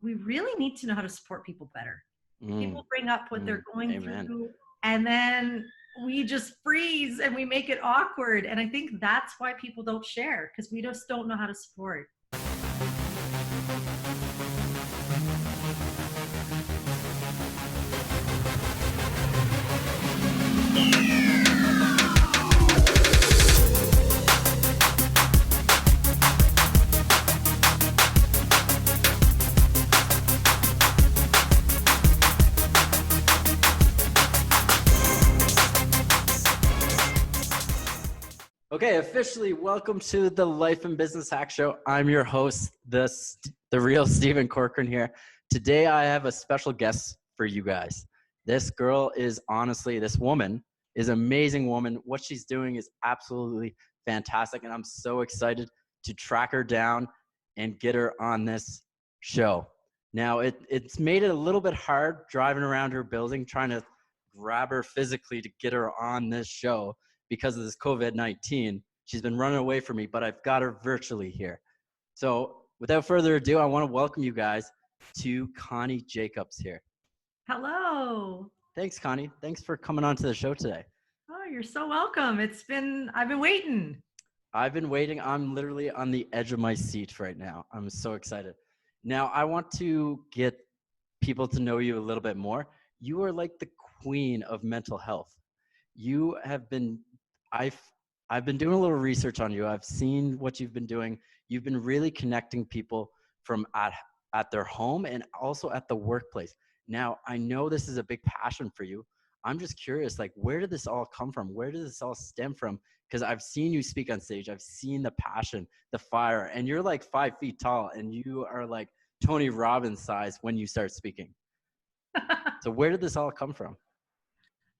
we really need to know how to support people better. People bring up what they're going Amen. through, and then we just freeze and we make it awkward. And I think that's why people don't share, because we just don't know how to support. Okay, officially welcome to the Life and Business Hack Show. I'm your host, the real Stephen Corcoran here. Today I have a special guest for you guys. This girl is this woman is an amazing woman. What she's doing is absolutely fantastic, and I'm so excited to track her down and get her on this show. Now, it's made it a little bit hard driving around her building, trying to grab her physically to get her on this show. Because of this COVID-19, she's been running away from me, but I've got her virtually here. So without further ado, I want to welcome you guys to Connie Jakab's here. Hello. Thanks, Connie. Thanks for coming on to the show today. Oh, you're so welcome. I've been waiting. I've been waiting. I'm literally on the edge of my seat right now. I'm so excited. Now, I want to get people to know you a little bit more. You are like the queen of mental health. You have been I've been doing a little research on you. I've seen what you've been doing. You've been really connecting people from at their home and also at the workplace. Now, I know this is a big passion for you. I'm just curious, like, where did this all come from? Where did this all stem from? Because I've seen you speak on stage. I've seen the passion, the fire, and you're like 5 feet tall and you are like Tony Robbins size when you start speaking. So where did this all come from?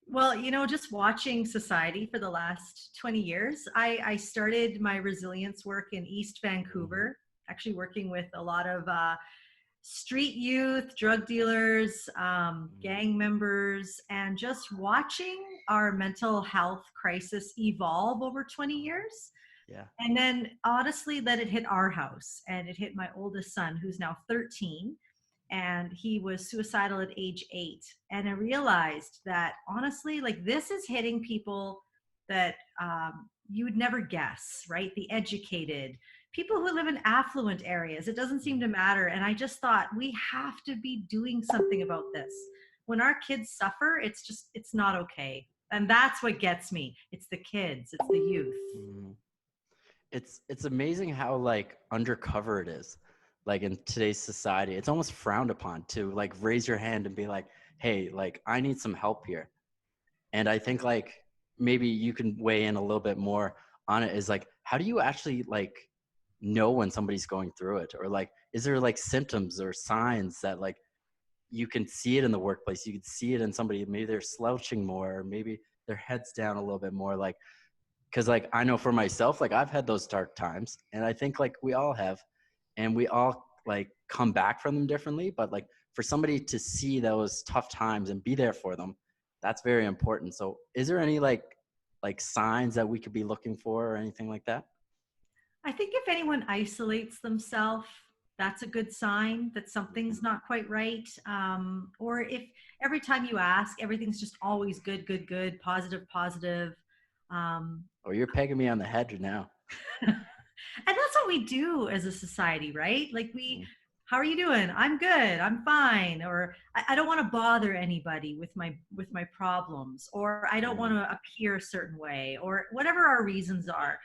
Well, just watching society for the last 20 years, I started my resilience work in East Vancouver, actually working with a lot of street youth, drug dealers, gang members, and just watching our mental health crisis evolve over 20 years. Yeah. And then honestly, that it hit our house, and it hit my oldest son, who's now 13. And he was suicidal at age 8. And I realized that honestly, like, this is hitting people that you would never guess, right? The educated, people who live in affluent areas. It doesn't seem to matter. And I just thought, we have to be doing something about this. When our kids suffer, it's not okay. And that's what gets me. It's the kids, it's the youth. It's amazing how like undercover it is. Like in today's society, it's almost frowned upon to like raise your hand and be like, hey, like I need some help here. And I think like maybe you can weigh in a little bit more on it, is like, how do you actually like know when somebody's going through it? Or like, is there like symptoms or signs that like you can see it in the workplace? You can see it in somebody, maybe they're slouching more, or maybe their head's down a little bit more. Like, because like I know for myself, like I've had those dark times, and I think like we all have. And we all like come back from them differently, but like for somebody to see those tough times and be there for them, that's very important. So is there any like signs that we could be looking for or anything like that? I think if anyone isolates themselves, that's a good sign that something's not quite right. Or if every time you ask, everything's just always good, good, good, positive, positive. Oh, you're pegging me on the head now. And that's what we do as a society, right? Like how are you doing? I'm good. I'm fine. Or I don't want to bother anybody with my problems, or I don't want to appear a certain way, or whatever our reasons are.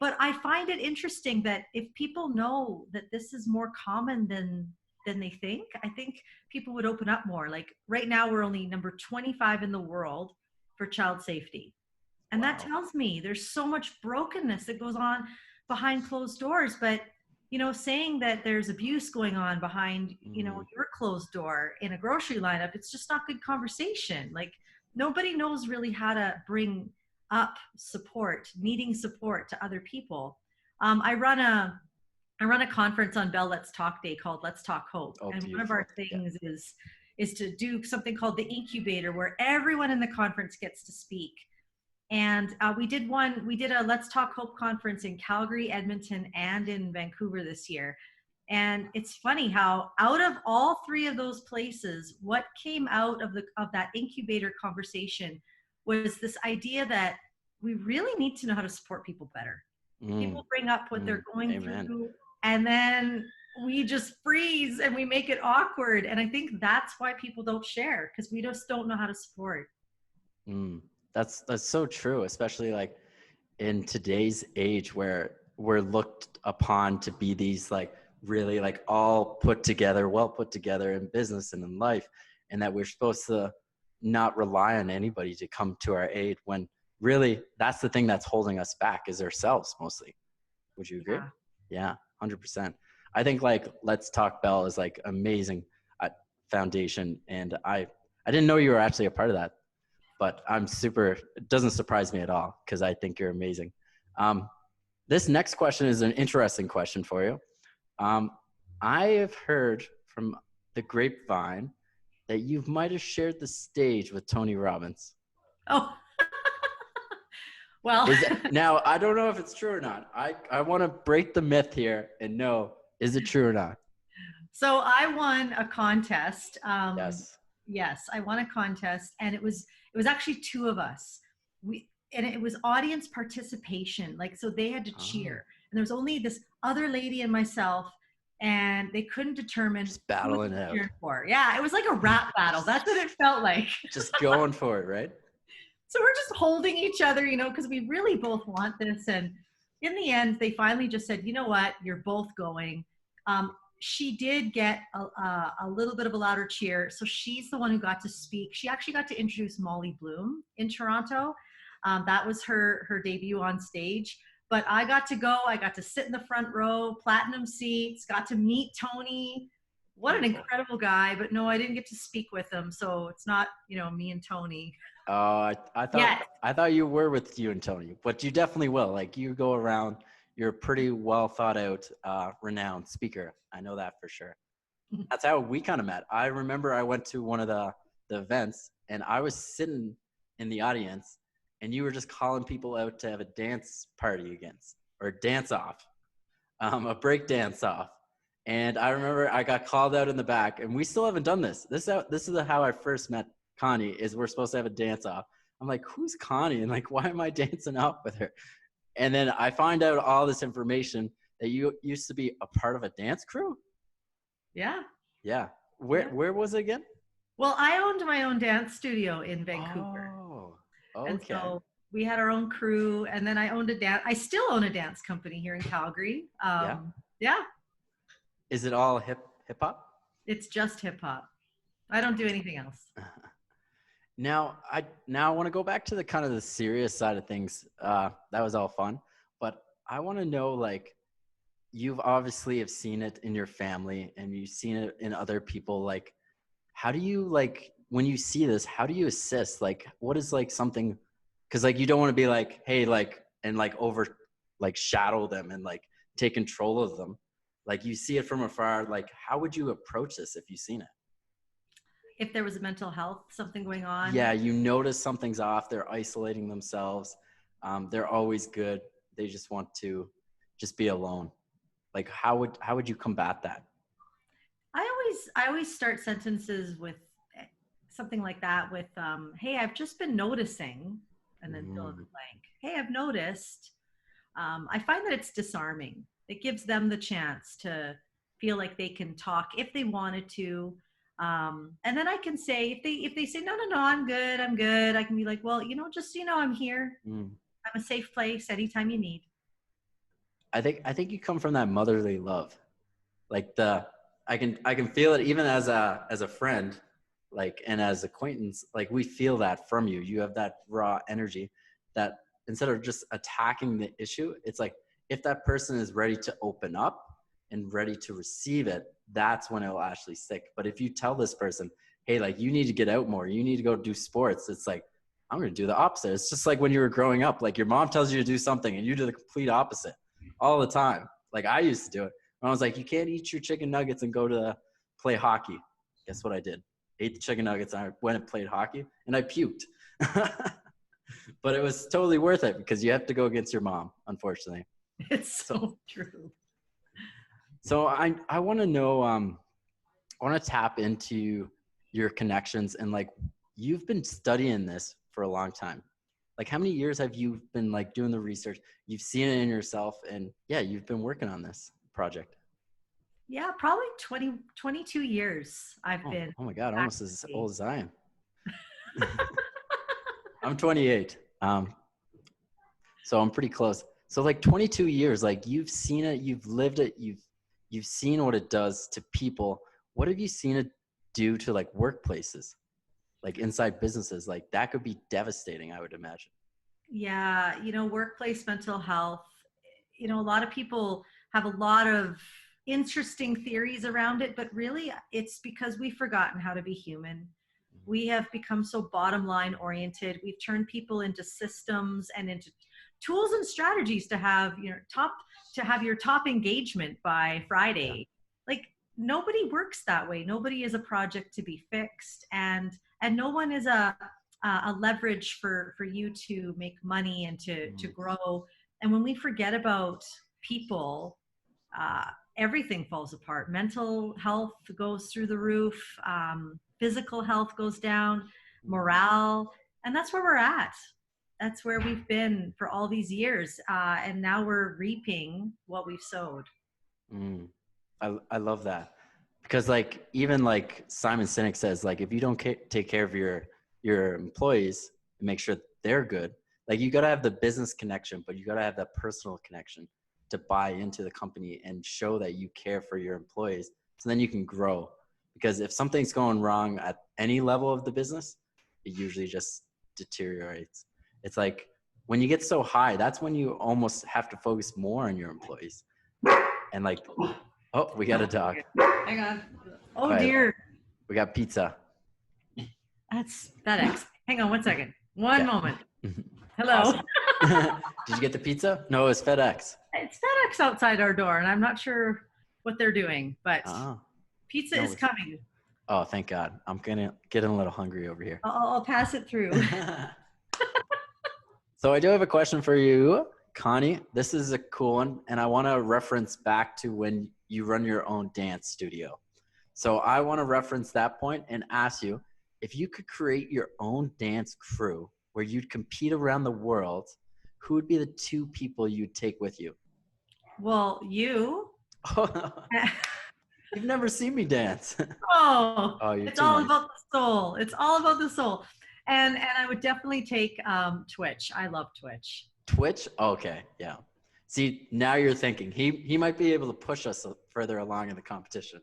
But I find it interesting that if people know that this is more common than they think, I think people would open up more. Like right now, we're only number 25 in the world for child safety. And that tells me there's so much brokenness that goes on behind closed doors. But saying that there's abuse going on behind your closed door in a grocery lineup, it's just not good conversation. Like nobody knows really how to bring up support, needing support to other people. I run a conference on Bell Let's Talk Day called Let's Talk Hope. And beautiful. One of our things is to do something called the incubator, where everyone in the conference gets to speak. And we did a Let's Talk Hope conference in Calgary, Edmonton, and in Vancouver this year. And it's funny how out of all three of those places, what came out of that incubator conversation was this idea that we really need to know how to support people better. Mm, People bring up what they're going amen. through, and then we just freeze and we make it awkward. And I think that's why people don't share, because we just don't know how to support. Mm, that's so true, especially like in today's age where we're looked upon to be these like really like all put together, well put together in business and in life, and that we're supposed to not rely on anybody to come to our aid when really that's the thing that's holding us back is ourselves mostly. Would you agree? Yeah. Yeah, 100%. I think like Let's Talk Bell is like amazing foundation, and I didn't know you were actually a part of that, but it doesn't surprise me at all because I think you're amazing. Um, this next question is an interesting question for you. Um, I have heard from the grapevine that you might have shared the stage with Tony Robbins. Oh, well, Now, I don't know if it's true or not. I want to break the myth here and know, is it true or not? so I won a contest. Yes. Yes, I won a contest, and it was actually two of us. And it was audience participation. Like, so they had to cheer, and there was only this other lady and myself, and they couldn't determine Just who was battling it out. cheering for. Yeah, it was like a rap battle. That's what it felt like. Just going for it, right? So we're just holding each other, because we really both want this. And in the end, they finally just said, you know what, you're both going. She did get a little bit of a louder cheer. So she's the one who got to speak. She actually got to introduce Molly Bloom in Toronto. That was her debut on stage. But I got to go. I got to sit in the front row, platinum seats, got to meet Tony. What an incredible guy. But no, I didn't get to speak with him. So it's not, me and Tony. Oh, I thought you were with you and Tony, but you definitely will. Like you go around, you're a pretty well thought out, renowned speaker. I know that for sure. That's how we kind of met. I remember I went to one of the events and I was sitting in the audience and you were just calling people out to have a dance party against or a dance off, a break dance off. And I remember I got called out in the back and we still haven't done this. This is how I first met Connie is we're supposed to have a dance off. I'm like, who's Connie? And like, why am I dancing off with her? And then I find out all this information that you used to be a part of a dance crew. Yeah. Yeah. Where was it again? Well, I owned my own dance studio in Vancouver. Oh, And okay. so we had our own crew, and then I still own a dance company here in Calgary. Yeah. Yeah. Is it all hip hop? It's just hip hop. I don't do anything else. Now I want to go back to the kind of the serious side of things. That was all fun, but I want to know, like, you've obviously have seen it in your family and you've seen it in other people. Like, how do you, like, when you see this, how do you assist? Like, what is like something, because like you don't want to be like, hey, like, and like over like shadow them and like take control of them. Like you see it from afar. Like, how would you approach this if you've seen it? If there was a mental health, something going on. Yeah, you notice something's off. They're isolating themselves. They're always good. They just want to just be alone. Like, how would you combat that? I always start sentences with something like that with, hey, I've just been noticing, and then fill in the blank. Hey, I've noticed. I find that it's disarming. It gives them the chance to feel like they can talk if they wanted to. And then I can say, if they say, no, I'm good. I can be like, well, just, I'm here. I'm a safe place anytime you need. I think you come from that motherly love. Like I can feel it even as a friend, like, and as acquaintance, like we feel that from you. You have that raw energy that instead of just attacking the issue, it's like if that person is ready to open up and ready to receive it, that's when it will actually stick. But if you tell this person, hey, like you need to get out more, you need to go do sports, it's like, I'm going to do the opposite. It's just like when you were growing up, like your mom tells you to do something and you do the complete opposite all the time. Like I used to do it. When I was like, you can't eat your chicken nuggets and go to play hockey. Guess what I did? Ate the chicken nuggets and I went and played hockey and I puked. But it was totally worth it because you have to go against your mom, unfortunately. It's so true. So I want to know, I want to tap into your connections, and like, you've been studying this for a long time. Like, how many years have you been like doing the research? You've seen it in yourself, and yeah, you've been working on this project. Yeah, probably 22 years I've Oh, been oh my God, almost as actively. old as I am. I'm 28. So I'm pretty close. So like 22 years, like you've seen it, you've lived it, you've seen what it does to people. What have you seen it do to like workplaces, like inside businesses? Like that could be devastating, I would imagine. Yeah, workplace mental health, a lot of people have a lot of interesting theories around it, but really it's because we've forgotten how to be human. We have become so bottom line oriented. We've turned people into systems and into tools and strategies to have your top engagement by Yeah. Friday. Like, nobody works that way. Nobody is a project to be fixed, and no one is a leverage for you to make money and to Mm, grow. And when we forget about people, uh, everything falls apart. Mental health goes through the roof. Physical health goes down. mm, Morale, and that's where we're at. That's where we've been for all these years, and now we're reaping what we've sowed. mm. I love that, because like even like Simon Sinek says, like if you don't take care of your employees and make sure they're good, like you got to have the business connection, but you got to have that personal connection to buy into the company and show that you care for your employees, so then you can grow. Because if something's going wrong at any level of the business, it usually just deteriorates. It's like when you get so high, that's when you almost have to focus more on your employees. And like, oh, we got a dog. Hang on. All Oh right, dear, we got pizza. that's FedEx. Hang on one second. One Okay. moment. Hello. Awesome. Did you get the pizza? No, it was FedEx. It's FedEx outside our door, and I'm not sure what they're doing, but Oh, pizza no. is coming. Oh, thank God. I'm getting a little hungry over here. I'll pass it through. So I do have a question for you, Connie. This is a cool one, and I want to reference back to when you run your own dance studio. So I want to reference that point and ask you, if you could create your own dance crew where you'd compete around the world, who would be the two people you'd take with you? Well, you. You've never seen me dance. Oh, Oh, you're it's too all nice. about the soul. It's all about the soul. And I would definitely take Twitch. I love Twitch. Twitch? Okay, yeah. See, now you're thinking he might be able to push us further along in the competition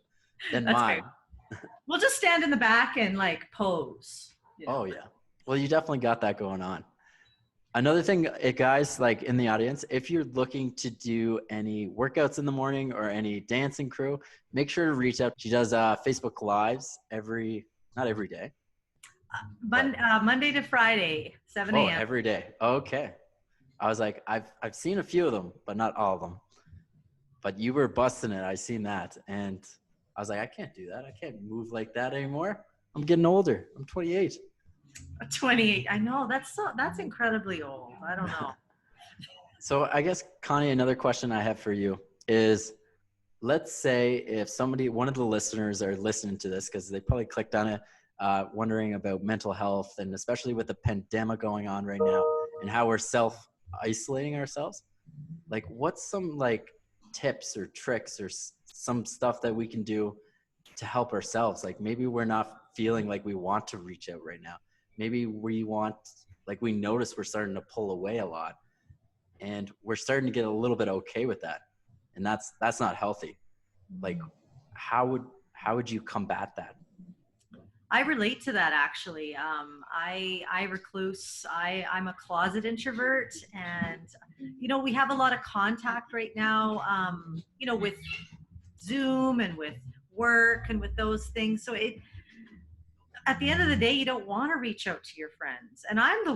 than That's great. mine. We'll just stand in the back and like pose. Oh yeah. Well, you definitely got that going on. Another thing, guys, like in the audience, if you're looking to do any workouts in the morning or any dancing crew, make sure to reach out. She does Facebook Lives not every day, but Monday to Friday, 7 oh, a.m. every day. Okay. I was like, I've seen a few of them, but not all of them. But you were busting it. I seen that, and I was like, I can't do that. I can't move like that anymore. I'm getting older. I'm 28. 28. I know that's incredibly old. I don't know. So I guess, Connie, another question I have for you is, let's say if one of the listeners are listening to this because they probably clicked on it, wondering about mental health, and especially with the pandemic going on right now and how we're self-isolating ourselves, like what's some like tips or tricks or some stuff that we can do to help ourselves? Like maybe we're not feeling like we want to reach out right now. Maybe we notice we're starting to pull away a lot, and we're starting to get a little bit okay with that, and that's not healthy. Like how would you combat that? I relate to that actually. I recluse. I'm a closet introvert, and we have a lot of contact right now. With Zoom and with work and with those things. So at the end of the day, you don't want to reach out to your friends. And I'm the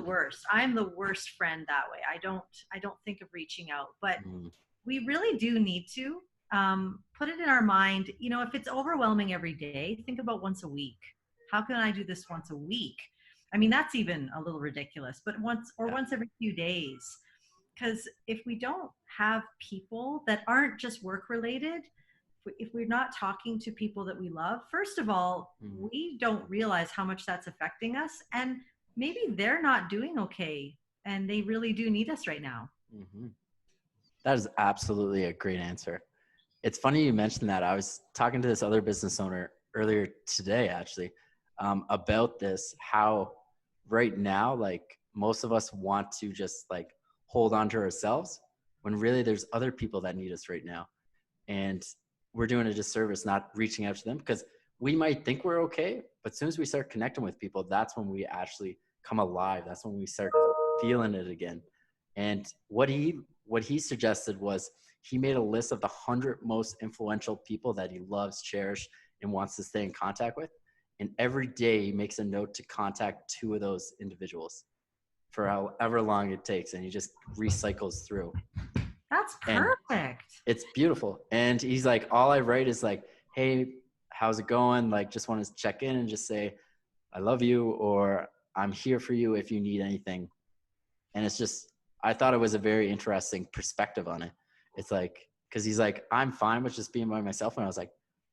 worst friend that way. I don't think of reaching out, but Mm, we really do need to put it in our mind. If it's overwhelming every day, think about once a week. How can I do this once a week? I mean, that's even a little ridiculous, but yeah. once every few days. Because if we don't have people that aren't just work related, if we're not talking to people that we love, first of all, Mhm. we don't realize how much that's affecting us, and maybe they're not doing okay, and they really do need us right now. Mhm. That is absolutely a great answer. It's funny you mentioned that. I was talking to this other business owner earlier today, actually, about this, how right now, like most of us want to just like hold on to ourselves when really there's other people that need us right now. And we're doing a disservice not reaching out to them because we might think we're okay, but as soon as we start connecting with people, that's when we actually come alive. That's when we start feeling it again. And what he suggested was he made a list of the 100 most influential people that he loves, cherishes, and wants to stay in contact with. And every day he makes a note to contact 2 of those individuals for however long it takes, and he just recycles through. That's And perfect. it's beautiful. And he's like, all I write is like, hey, how's it going? Like, just want to check in and just say, I love you, or I'm here for you if you need anything. And it's just, I thought it was a very interesting perspective on it. It's like, cause he's like, I'm fine with just being by myself. And I was like,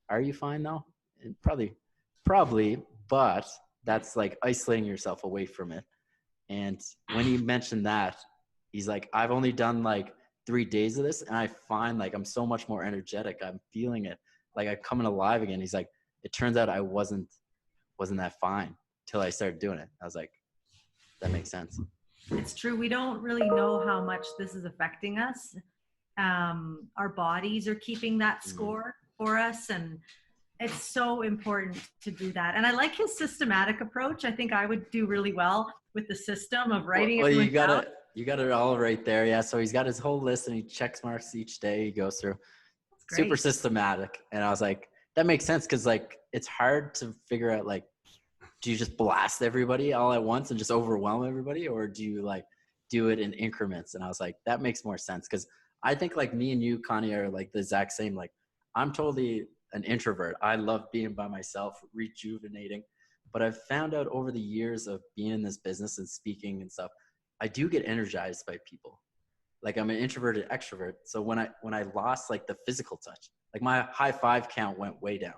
are you fine though? And probably, but that's like isolating yourself away from it. And when he mentioned that, he's like, I've only done like 3 days of this, and I find like I'm so much more energetic. I'm feeling it, like I'm coming alive again. He's like, it turns out I wasn't that fine till I started doing it. I was like, that makes sense. It's true. We don't really know how much this is affecting us. Our bodies are keeping that Mm. score for us, and it's so important to do that. And I like his systematic approach. I think I would do really well with the system of writing Well, everyone down. you got it all right there. Yeah. So he's got his whole list, and he checks marks each day he goes through. That's Super great. systematic. And I was like, that makes sense because like it's hard to figure out like, do you just blast everybody all at once and just overwhelm everybody, or do you like do it in increments? And I was like, that makes more sense because I think like me and you, Connie, are like the exact same. Like I'm totally an introvert. I love being by myself, rejuvenating. But I've found out over the years of being in this business and speaking and stuff, I do get energized by people. Like I'm an introverted extrovert. So when I lost like the physical touch, like my high five count went way down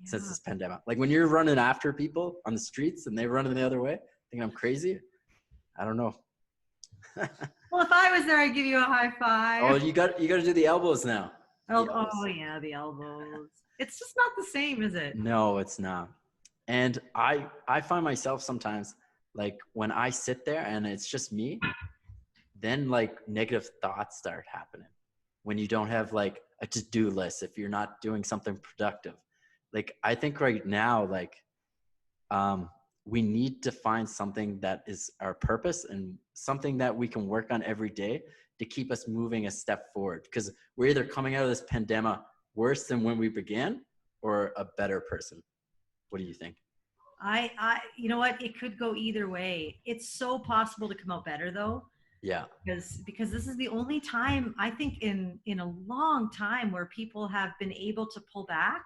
since Yeah. this pandemic. Like when you're running after people on the streets and they're running the other way, think I'm crazy. I don't know. Well, if I was there, I'd give you a high Oh, five. you got to do the elbows now. The Oh elbows. yeah, the elbows. It's just not the same, is it? No, it's not. And I find myself sometimes like when I sit there and it's just me, then like negative thoughts start happening. When you don't have like a to-do list, if you're not doing something productive. Like I think right now, like um, we need to find something that is our purpose and something that we can work on every day to keep us moving a step forward. Because we're either coming out of this pandemic worse than when we began or a better person. What do you think? You know what? It could go either way. It's so possible to come out better though, Yeah. because this is the only time I think in a long time where people have been able to pull back,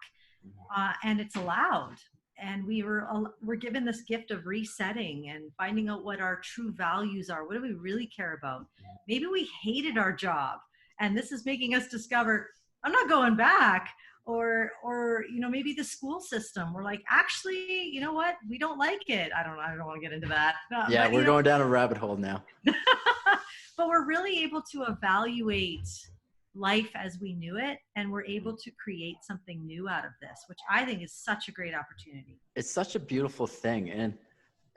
and it's allowed. And we're given this gift of resetting and finding out what our true values are. What do we really care about? Maybe we hated our job, and this is making us discover I'm not going back. Or maybe the school system. We're like, actually, you know what? We don't like it. I don't want to get into that. Yeah, But we're going down a rabbit hole now. but we're really able to evaluate life as we knew it, and we're able to create something new out of this, which I think is such a great opportunity. It's such a beautiful thing. And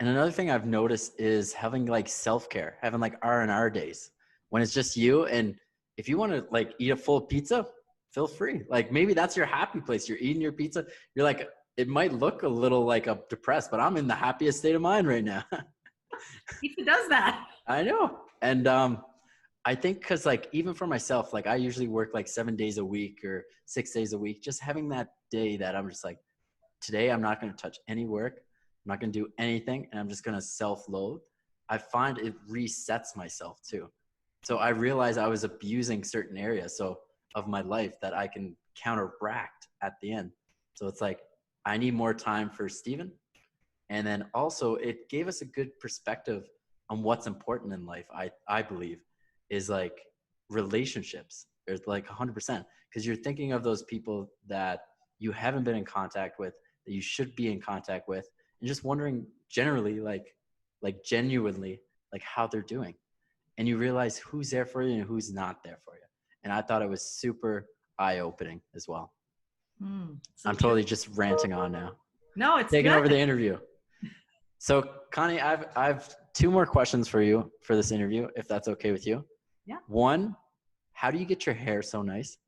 another thing I've noticed is having like self-care, having like R&R days when it's just you. And if you want to like eat a full pizza, feel free. Like maybe that's your happy place. You're eating your pizza. You're like, it might look a little like a depressed, but I'm in the happiest state of mind right now. Pizza does that. I know. And I think because like even for myself, like I usually work like 7 days a week or 6 days a week, just having that day that I'm just like, today I'm not going to touch any work. I'm not going to do anything, and I'm just going to self-loathe. I find it resets myself too. So I realized I was abusing certain areas of my life that I can counteract at the end. So it's like I need more time for Steven. And then also it gave us a good perspective on what's important in life. I believe is like relationships. It's like 100%, because you're thinking of those people that you haven't been in contact with, that you should be in contact with, and just wondering generally, like genuinely, like how they're doing. And you realize who's there for you and who's not there for you. And I thought it was super eye-opening as well. So I'm true. totally just ranting on now, No, it's taking good. over the interview. So Connie, I've two more questions for you for this interview, if that's okay with you. Yeah. One, how do you get your hair so nice?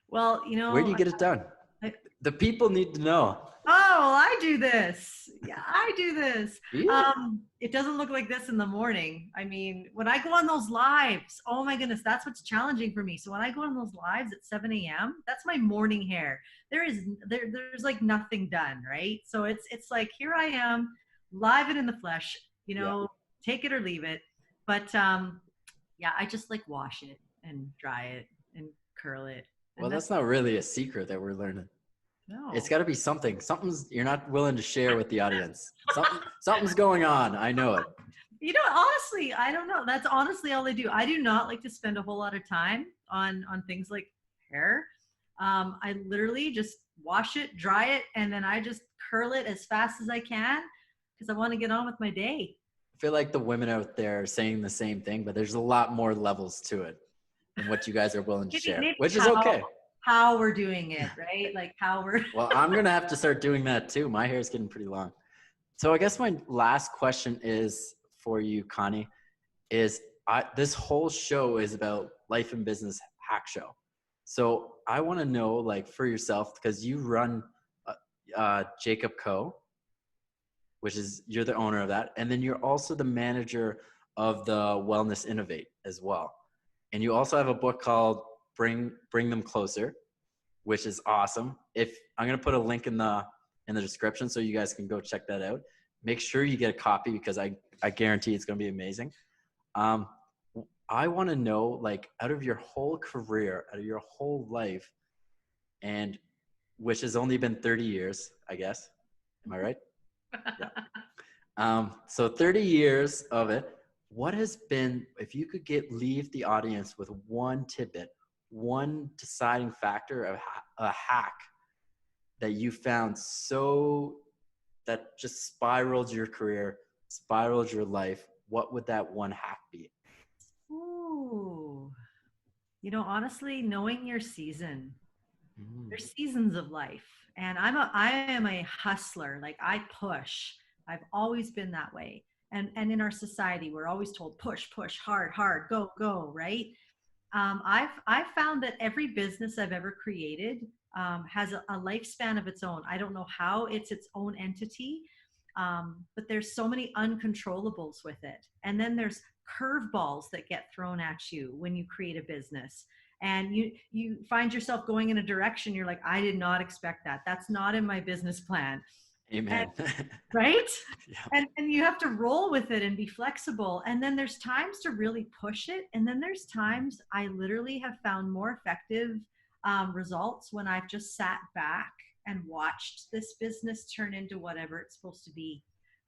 Well, Where do you get it done? I, The people need to know. oh, well, I do this. Yeah, I do this. Yeah. It doesn't look like this in the morning. I mean, when I go on those lives, oh my goodness, that's what's challenging for me. So when I go on those lives at 7 a.m., that's my morning hair. There's like nothing done, right? So it's like, here I am, live and in the flesh, take it or leave it. But yeah, I just like wash it and dry it and curl it. Well, that's not really a secret that we're learning. No. It's got to be something. Something's you're not willing to share with the audience. Something's going on. I know it. Honestly, I don't know. That's honestly all I do. I do not like to spend a whole lot of time on things like hair. I literally just wash it, dry it, and then I just curl it as fast as I can because I want to get on with my day. I feel like the women out there are saying the same thing, but there's a lot more levels to it than what you guys are willing to share, which is okay. How we're doing it, right? Like how we're. Well, I'm going to have to start doing that too. My hair is getting pretty long. So I guess my last question is for you, Connie, is this whole show is about life and business hack show. So I want to know, like, for yourself, because you run Jakab Co, which is, you're the owner of that. And then you're also the manager of the Wellness Innovate as well. And you also have a book called Bring Them Closer, which is awesome. I'm going to put a link in the description so you guys can go check that out. Make sure you get a copy because I guarantee it's going to be amazing. I want to know, like, out of your whole career, out of your whole life, and which has only been 30 years, I guess. Am I right? Yeah. So 30 years of it, what has been, if you could leave the audience with one tidbit, one deciding factor of a hack that you found that just spiraled your career, spiraled your life, what would that one hack be? Ooh, honestly, knowing your season. There's seasons of life, and I am a hustler. Like, I push. I've always been that way. And in our society, we're always told push, hard, go, right? I've found that every business I've ever created has a lifespan of its own. I don't know how it's its own entity, but there's so many uncontrollables with it. And then there's curveballs that get thrown at you when you create a business. And you find yourself going in a direction, you're like, I did not expect that. That's not in my business plan. Amen. Right? Yeah. And you have to roll with it and be flexible. And then there's times to really push it. And then there's times I literally have found more effective results when I've just sat back and watched this business turn into whatever it's supposed to be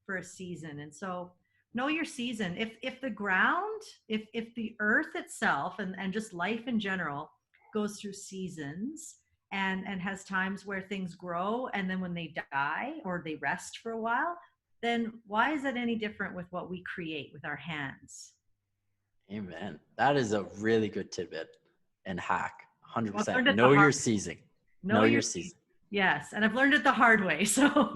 for a season. And so know your season. If the ground, if the earth itself and just life in general goes through seasons and has times where things grow and then when they die or they rest for a while, then why is it any different with what we create with our hands? Amen. That is a really good tidbit and hack. 100%. Well, know your season. Know your season. Yes. And I've learned it the hard way. So.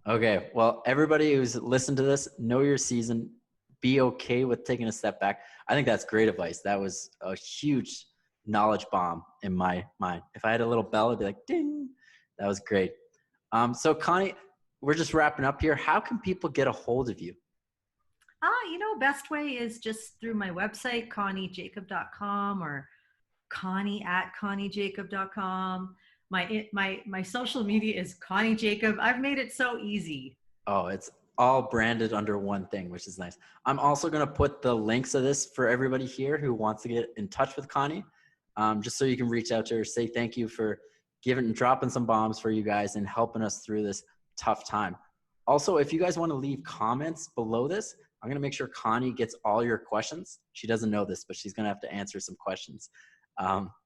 Okay. Well, everybody who's listened to this, know your season. Be okay with taking a step back. I think that's great advice. That was a huge knowledge bomb in my mind. If I had a little bell, I'd be like, ding. That was great. So Connie, we're just wrapping up here. How can people get a hold of you? Best way is just through my website, ConnieJakab.com, or Connie@ConnieJakab.com. My social media is Connie Jakab. I've made it so easy. Oh, it's all branded under one thing, which is nice. I'm also going to put the links of this for everybody here who wants to get in touch with Connie, just so you can reach out to her, say thank you for dropping some bombs for you guys and helping us through this tough time. Also, if you guys want to leave comments below this, I'm going to make sure Connie gets all your questions. She doesn't know this, but she's going to have to answer some questions,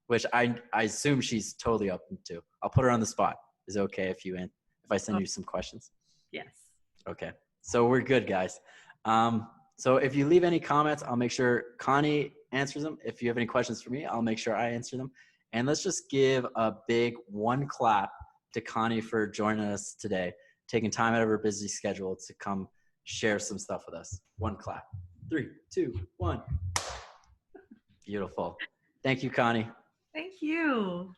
which I assume she's totally open to. I'll put her on the spot. Is it okay if I send you some questions? Yes. Okay. So we're good, guys. So if you leave any comments, I'll make sure Connie answers them. If you have any questions for me, I'll make sure I answer them. And let's just give a big one clap to Connie for joining us today, taking time out of her busy schedule to come share some stuff with us. One clap. 3, 2, 1. Beautiful. Thank you, Connie. Thank you.